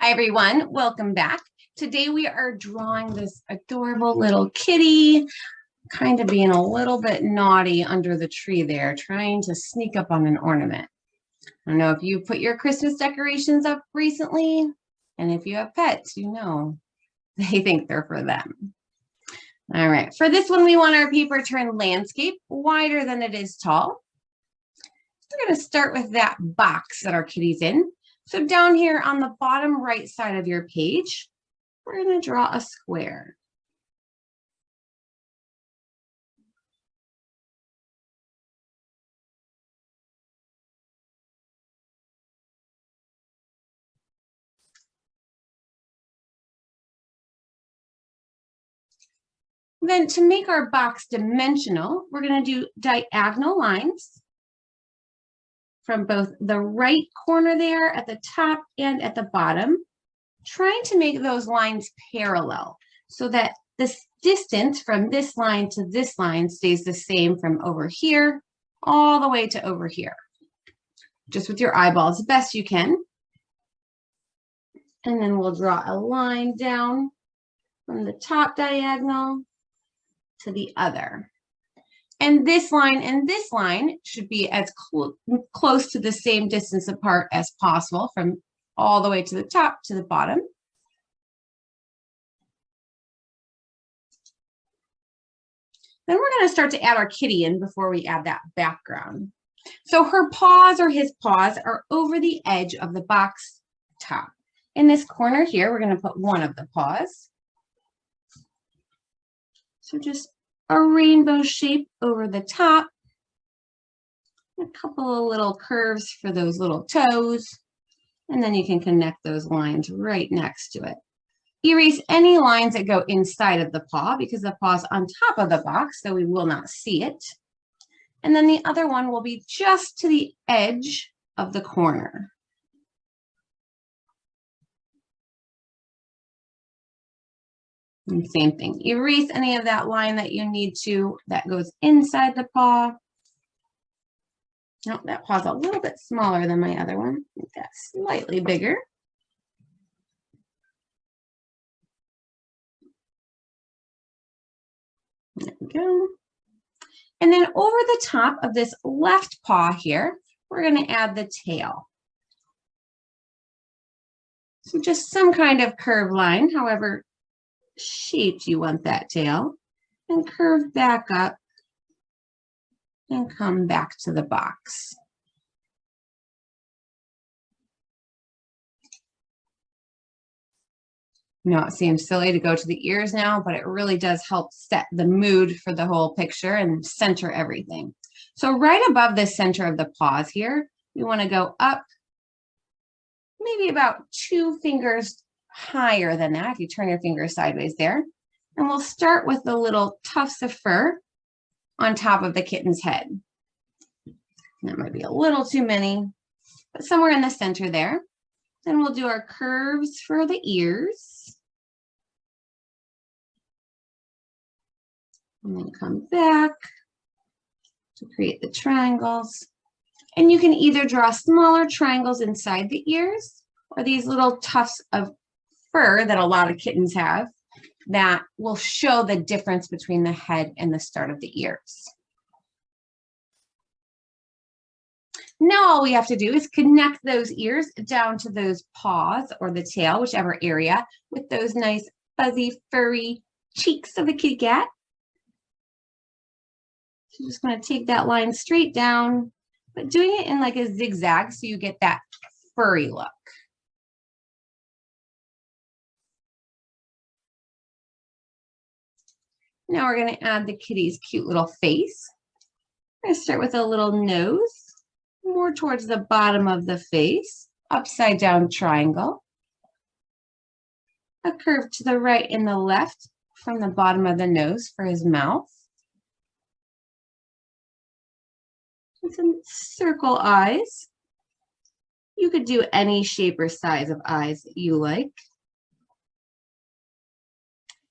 Hi everyone, welcome back. Today we are drawing this adorable little kitty, kind of being a little bit naughty under the tree there, trying to sneak up on an ornament. I don't know if you put your Christmas decorations up recently, and if you have pets, you know they think they're for them. All right, for this one, we want our paper turned landscape wider than it is tall. We're going to start with that box that our kitty's in. So down here on the bottom right side of your page, we're going to draw a square. Then to make our box dimensional, we're going to do diagonal lines from both the right corner there at the top and at the bottom, trying to make those lines parallel so that this distance from this line to this line stays the same from over here all the way to over here. Just with your eyeballs, best you can. And then we'll draw a line down from the top diagonal to the other. And this line should be as close to the same distance apart as possible from all the way to the top to the bottom. Then we're going to start to add our kitty in before we add that background. So her paws or his paws are over the edge of the box top. In this corner here, we're going to put one of the paws. So just a rainbow shape over the top. A couple of little curves for those little toes. And then you can connect those lines right next to it. Erase any lines that go inside of the paw because the paw's on top of the box, so we will not see it. And then the other one will be just to the edge of the corner. And same thing, erase any of that line that you need to that goes inside the paw. Nope, that paw's a little bit smaller than my other one. Make that slightly bigger. There we go. And then over the top of this left paw here, we're going to add the tail. So just some kind of curved line, however shaped you want that tail, and curve back up and come back to the box. No, it seems silly to go to the ears now, but it really does help set the mood for the whole picture and center everything. So right above the center of the paws here, we want to go up maybe about 2 fingers higher than that, if you turn your fingers sideways there. And we'll start with the little tufts of fur on top of the kitten's head. That might be a little too many, but somewhere in the center there. Then we'll do our curves for the ears. And then come back to create the triangles. And you can either draw smaller triangles inside the ears or these little tufts of fur that a lot of kittens have that will show the difference between the head and the start of the ears. Now all we have to do is connect those ears down to those paws or the tail, whichever area, with those nice fuzzy furry cheeks of the kitty cat. So just going to take that line straight down, but doing it in like a zigzag so you get that furry look. Now we're going to add the kitty's cute little face. I'm going to start with a little nose, more towards the bottom of the face, upside down triangle. A curve to the right and the left from the bottom of the nose for his mouth. And some circle eyes. You could do any shape or size of eyes that you like.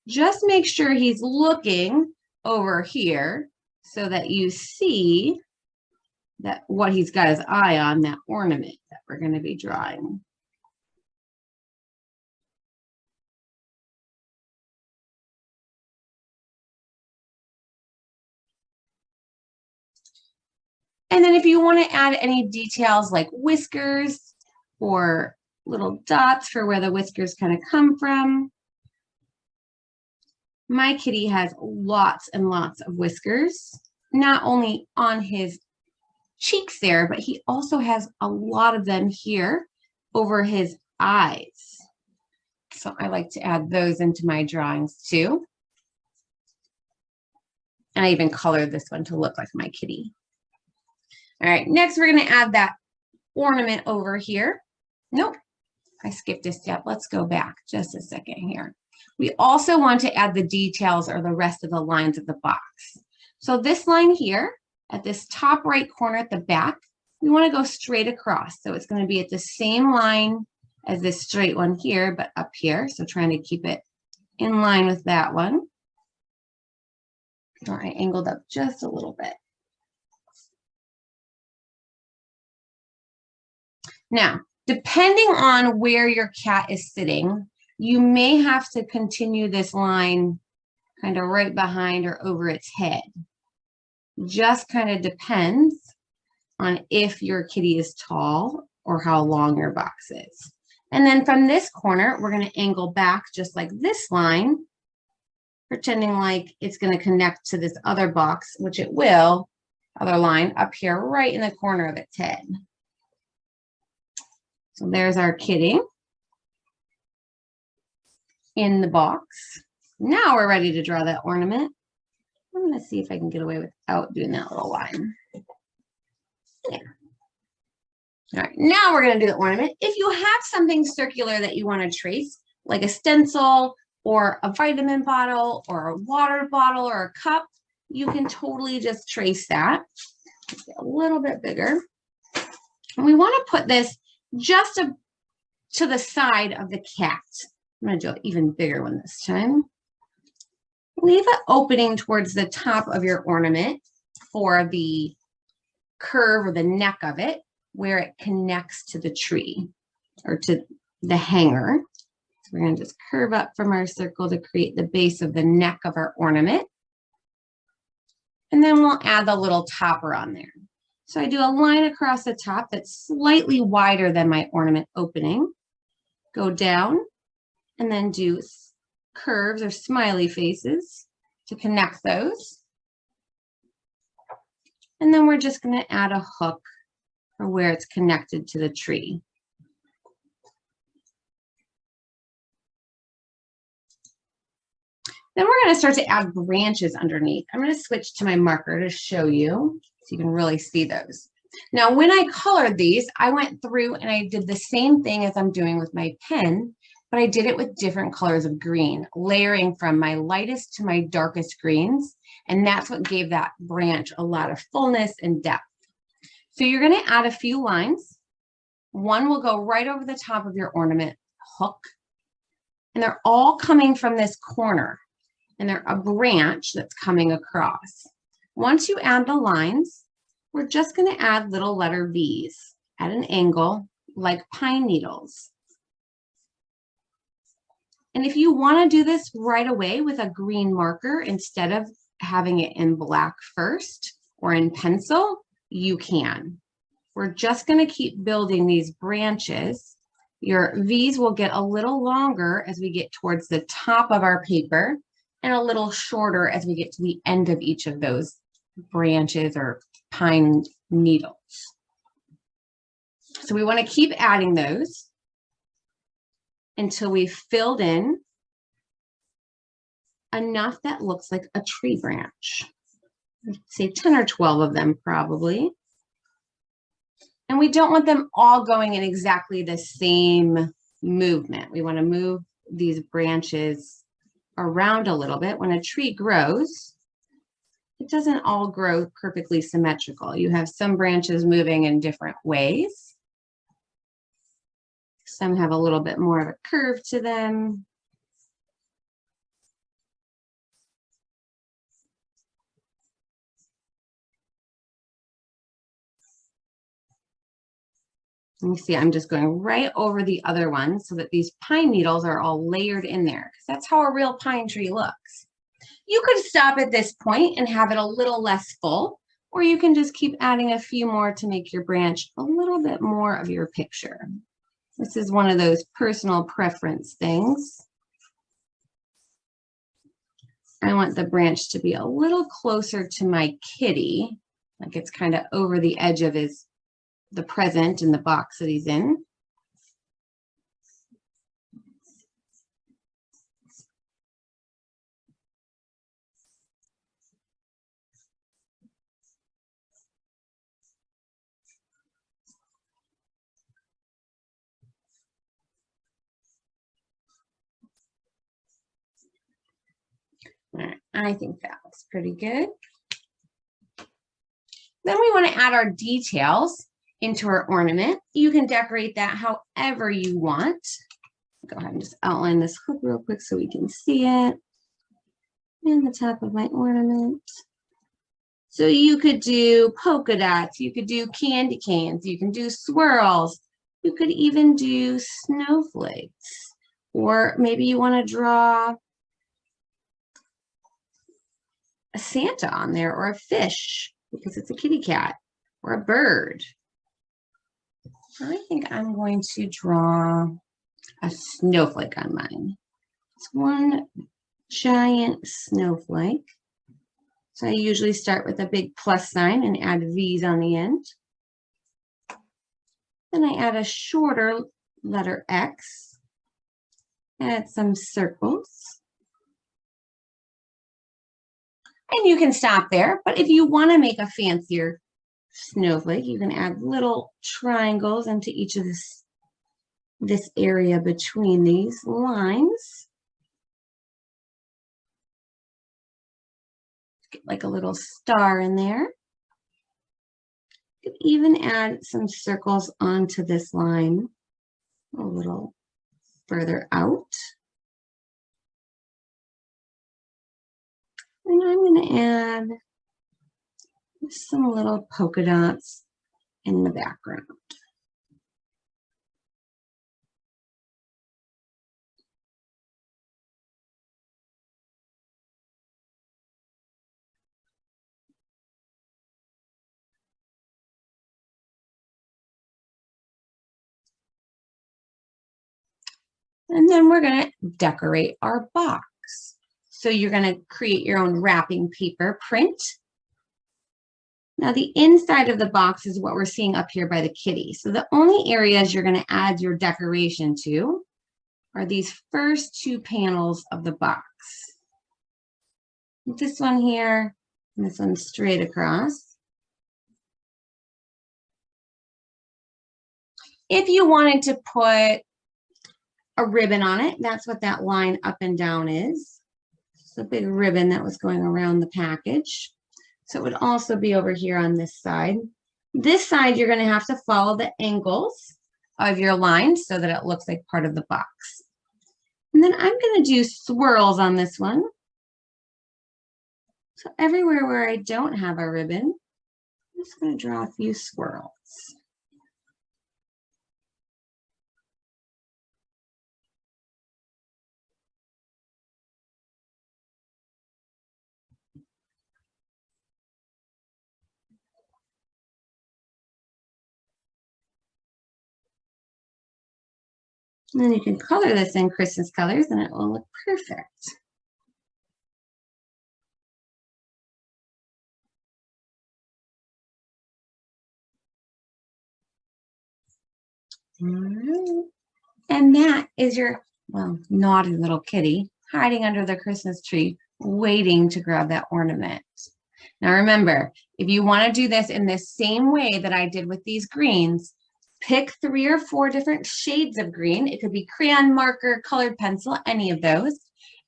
Just make sure he's looking over here so that you see that what he's got his eye on, that ornament that we're going to be drawing. And then if you want to add any details like whiskers or little dots for where the whiskers kind of come from. My kitty has lots and lots of whiskers, not only on his cheeks there, but he also has a lot of them here over his eyes. So I like to add those into my drawings too. And I even colored this one to look like my kitty. All right, next we're going to add that ornament over here. Nope, I skipped a step. Let's go back just a second here. We also want to add the details or the rest of the lines of the box. So this line here at this top right corner at the back, we want to go straight across. So it's going to be at the same line as this straight one here, but up here. So trying to keep it in line with that one. So I angled up just a little bit. Now, depending on where your cat is sitting, you may have to continue this line kind of right behind or over its head. Just kind of depends on if your kitty is tall or how long your box is. And then from this corner, we're going to angle back just like this line, pretending like it's going to connect to this other box, which it will, other line up here right in the corner of its head. So there's our kitty in the box. Now we're ready to draw that ornament. I'm going to see if I can get away without doing that little line. Yeah. All right, now we're going to do the ornament. If you have something circular that you want to trace, like a stencil or a vitamin bottle or a water bottle or a cup, you can totally just trace that. Let's get a little bit bigger. And we want to put this just to the side of the cat. I'm going to do an even bigger one this time. Leave an opening towards the top of your ornament for the curve or the neck of it, where it connects to the tree or to the hanger. So we're going to just curve up from our circle to create the base of the neck of our ornament. And then we'll add the little topper on there. So I do a line across the top that's slightly wider than my ornament opening. Go down and then do curves or smiley faces to connect those. And then we're just going to add a hook for where it's connected to the tree. Then we're going to start to add branches underneath. I'm going to switch to my marker to show you so you can really see those. Now, when I colored these, I went through and I did the same thing as I'm doing with my pen, but I did it with different colors of green, layering from my lightest to my darkest greens. And that's what gave that branch a lot of fullness and depth. So you're going to add a few lines. One will go right over the top of your ornament hook. And they're all coming from this corner. And they're a branch that's coming across. Once you add the lines, we're just going to add little letter V's at an angle like pine needles. And if you want to do this right away with a green marker instead of having it in black first or in pencil, you can. We're just going to keep building these branches. Your V's will get a little longer as we get towards the top of our paper and a little shorter as we get to the end of each of those branches or pine needles. So we want to keep adding those until we've filled in enough that looks like a tree branch. I'd say 10 or 12 of them probably. And we don't want them all going in exactly the same movement. We want to move these branches around a little bit. When a tree grows, it doesn't all grow perfectly symmetrical. You have some branches moving in different ways. Some have a little bit more of a curve to them. You see, I'm just going right over the other ones so that these pine needles are all layered in there, because that's how a real pine tree looks. You could stop at this point and have it a little less full, or you can just keep adding a few more to make your branch a little bit more of your picture. This is one of those personal preference things. I want the branch to be a little closer to my kitty, like it's kind of over the edge of the present in the box that he's in. I think that looks pretty good. Then we want to add our details into our ornament. You can decorate that however you want. Go ahead and just outline this hook real quick so we can see it. And the top of my ornament. So you could do polka dots, you could do candy canes, you can do swirls, you could even do snowflakes, or maybe you want to draw a Santa on there, or a fish because it's a kitty cat, or a bird. I think I'm going to draw a snowflake on mine. It's one giant snowflake. So I usually start with a big plus sign and add V's on the end. Then I add a shorter letter X, add some circles. And you can stop there, but if you want to make a fancier snowflake, you can add little triangles into each of this area between these lines. Get like a little star in there. You could even add some circles onto this line a little further out. And I'm going to add some little polka dots in the background. And then we're going to decorate our box. So you're going to create your own wrapping paper print. Now the inside of the box is what we're seeing up here by the kitty. So the only areas you're going to add your decoration to are these first two panels of the box. This one here, and this one straight across. If you wanted to put a ribbon on it, that's what that line up and down is. It's a big ribbon that was going around the package. So it would also be over here on this side. This side, you're going to have to follow the angles of your line so that it looks like part of the box. And then I'm going to do swirls on this one. So everywhere where I don't have a ribbon, I'm just going to draw a few swirls. And then you can color this in Christmas colors and it will look perfect. All right. And that is your, well, naughty little kitty hiding under the Christmas tree, waiting to grab that ornament. Now remember, if you want to do this in the same way that I did with these greens, pick 3 or 4 different shades of green. It could be crayon, marker, colored pencil, any of those.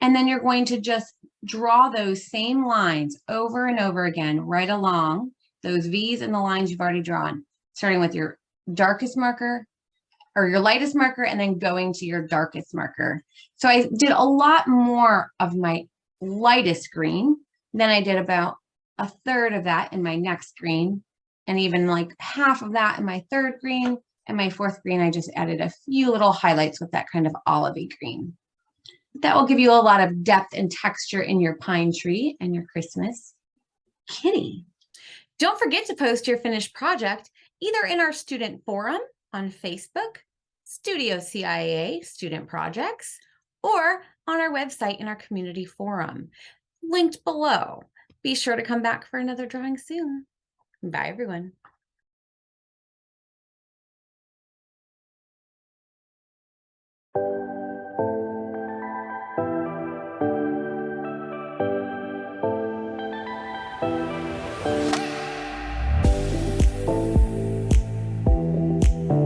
And then you're going to just draw those same lines over and over again, right along those V's and the lines you've already drawn, starting with your darkest marker or your lightest marker and then going to your darkest marker. So I did a lot more of my lightest green. Then I did about 1/3 of that in my next green, and even like half of that in my 3rd green, and my 4th green, I just added a few little highlights with that kind of olivey green. That will give you a lot of depth and texture in your pine tree and your Christmas kitty. Don't forget to post your finished project either in our student forum on Facebook, Studio CIA Student Projects, or on our website in our community forum, linked below. Be sure to come back for another drawing soon. Bye, everyone.